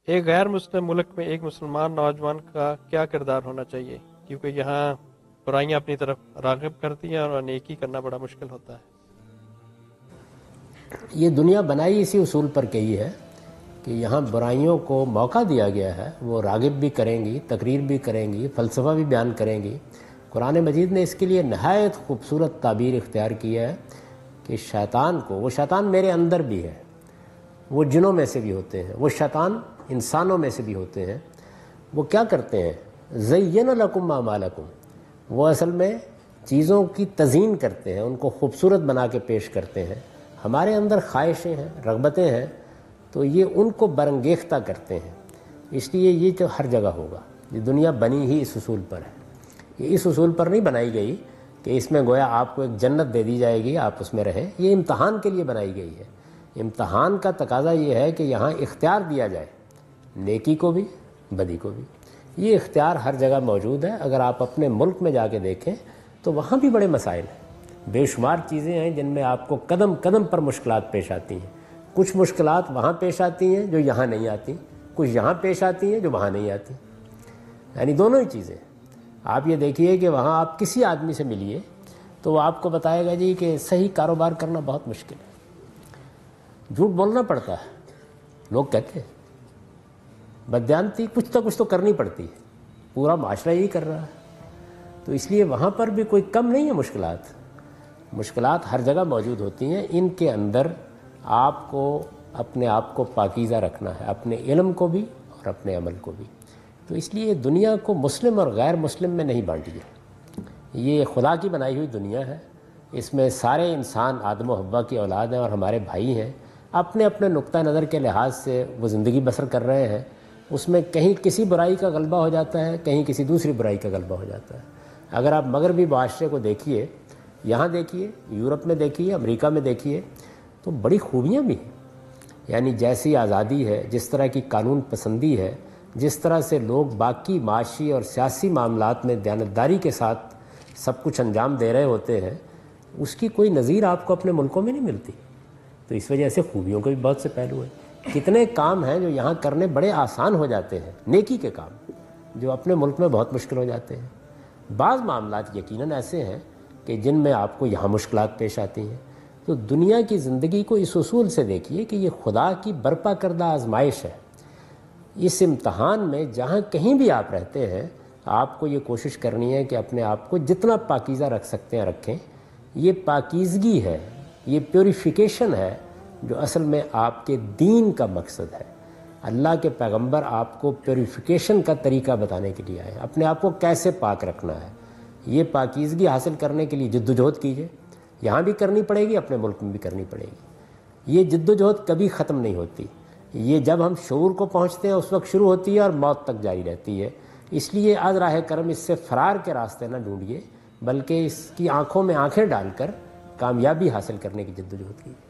ایک غیر مسلم ملک میں ایک مسلمان نوجوان کا کیا کردار ہونا چاہیے؟ کیونکہ یہاں برائیاں اپنی طرف راغب کرتی ہیں اور نیکی کرنا بڑا مشکل ہوتا ہے۔ یہ دنیا بنائی اسی اصول پر کی ہے کہ یہاں برائیوں کو موقع دیا گیا ہے، وہ راغب بھی کریں گی، تقریر بھی کریں گی، فلسفہ بھی بیان کریں گی۔ قرآن مجید نے اس کے لیے نہایت خوبصورت تعبیر اختیار کی ہے کہ شیطان کو، وہ شیطان میرے اندر بھی ہے، وہ جنوں میں سے بھی ہوتے ہیں، وہ شیطان انسانوں میں سے بھی ہوتے ہیں، وہ کیا کرتے ہیں؟ زین لکم اعمالکم، وہ اصل میں چیزوں کی تزئین کرتے ہیں، ان کو خوبصورت بنا کے پیش کرتے ہیں۔ ہمارے اندر خواہشیں ہیں، رغبتیں ہیں، تو یہ ان کو برانگیختہ کرتے ہیں۔ اس لیے یہ تو ہر جگہ ہوگا، یہ دنیا بنی ہی اس اصول پر ہے۔ یہ اس اصول پر نہیں بنائی گئی کہ اس میں گویا آپ کو ایک جنت دے دی جائے گی، آپ اس میں رہیں۔ یہ امتحان کے لیے بنائی گئی ہے۔ امتحان کا تقاضا یہ ہے کہ یہاں اختیار دیا جائے، نیکی کو بھی، بدی کو بھی۔ یہ اختیار ہر جگہ موجود ہے۔ اگر آپ اپنے ملک میں جا کے دیکھیں تو وہاں بھی بڑے مسائل ہیں، بے شمار چیزیں ہیں جن میں آپ کو قدم قدم پر مشکلات پیش آتی ہیں۔ کچھ مشکلات وہاں پیش آتی ہیں جو یہاں نہیں آتی، کچھ یہاں پیش آتی ہیں جو وہاں نہیں آتی، یعنی دونوں ہی چیزیں۔ آپ یہ دیکھیے کہ وہاں آپ کسی آدمی سے ملیے تو وہ آپ کو بتائے گا جی کہ صحیح کاروبار کرنا بہت مشکل ہے، جھوٹ بولنا پڑتا ہے، لوگ کہتے ہیں بدیانتی کچھ تو کرنی پڑتی ہے، پورا معاشرہ یہی کر رہا ہے۔ تو اس لیے وہاں پر بھی کوئی کم نہیں ہے مشکلات۔ مشکلات ہر جگہ موجود ہوتی ہیں، ان کے اندر آپ کو اپنے آپ کو پاکیزہ رکھنا ہے، اپنے علم کو بھی اور اپنے عمل کو بھی۔ تو اس لیے دنیا کو مسلم اور غیر مسلم میں نہیں بانٹیے، یہ خدا کی بنائی ہوئی دنیا ہے، اس میں سارے انسان آدم و حوا کی اولاد ہیں اور ہمارے بھائی ہیں۔ اپنے اپنے نقطہ نظر کے لحاظ سے وہ زندگی بسر کر رہے ہیں، اس میں کہیں کسی برائی کا غلبہ ہو جاتا ہے، کہیں کسی دوسری برائی کا غلبہ ہو جاتا ہے۔ اگر آپ مغربی معاشرے کو دیکھیے، یہاں دیکھیے، یورپ میں دیکھیے، امریکہ میں دیکھیے، تو بڑی خوبیاں بھی ہیں، یعنی جیسی آزادی ہے، جس طرح کی قانون پسندی ہے، جس طرح سے لوگ باقی معاشی اور سیاسی معاملات میں دیانتداری کے ساتھ سب کچھ انجام دے رہے ہوتے ہیں، اس کی کوئی نظیر آپ کو اپنے ملکوں میں نہیں ملتی۔ تو اس وجہ سے خوبیوں کے بھی بہت سے پہلو ہیں۔ کتنے کام ہیں جو یہاں کرنے بڑے آسان ہو جاتے ہیں، نیکی کے کام جو اپنے ملک میں بہت مشکل ہو جاتے ہیں۔ بعض معاملات یقیناً ایسے ہیں کہ جن میں آپ کو یہاں مشکلات پیش آتی ہیں۔ تو دنیا کی زندگی کو اس اصول سے دیکھیے کہ یہ خدا کی برپا کردہ آزمائش ہے۔ اس امتحان میں جہاں کہیں بھی آپ رہتے ہیں، آپ کو یہ کوشش کرنی ہے کہ اپنے آپ کو جتنا پاکیزہ رکھ سکتے ہیں رکھیں۔ یہ پاکیزگی ہے، یہ پیوریفیکیشن ہے جو اصل میں آپ کے دین کا مقصد ہے۔ اللہ کے پیغمبر آپ کو پیوریفیکیشن کا طریقہ بتانے کے لیے آئے، اپنے آپ کو کیسے پاک رکھنا ہے۔ یہ پاکیزگی حاصل کرنے کے لیے جد و جہد کیجیے، یہاں بھی کرنی پڑے گی، اپنے ملک میں بھی کرنی پڑے گی۔ یہ جد و جہد کبھی ختم نہیں ہوتی، یہ جب ہم شعور کو پہنچتے ہیں اس وقت شروع ہوتی ہے اور موت تک جاری رہتی ہے۔ اس لیے از راہ کرم اس سے فرار کے راستے نہ ڈھونڈیے، بلکہ اس کی آنکھوں میں آنکھیں ڈال کر کامیابی حاصل کرنے کی جد و جہد کیجیے۔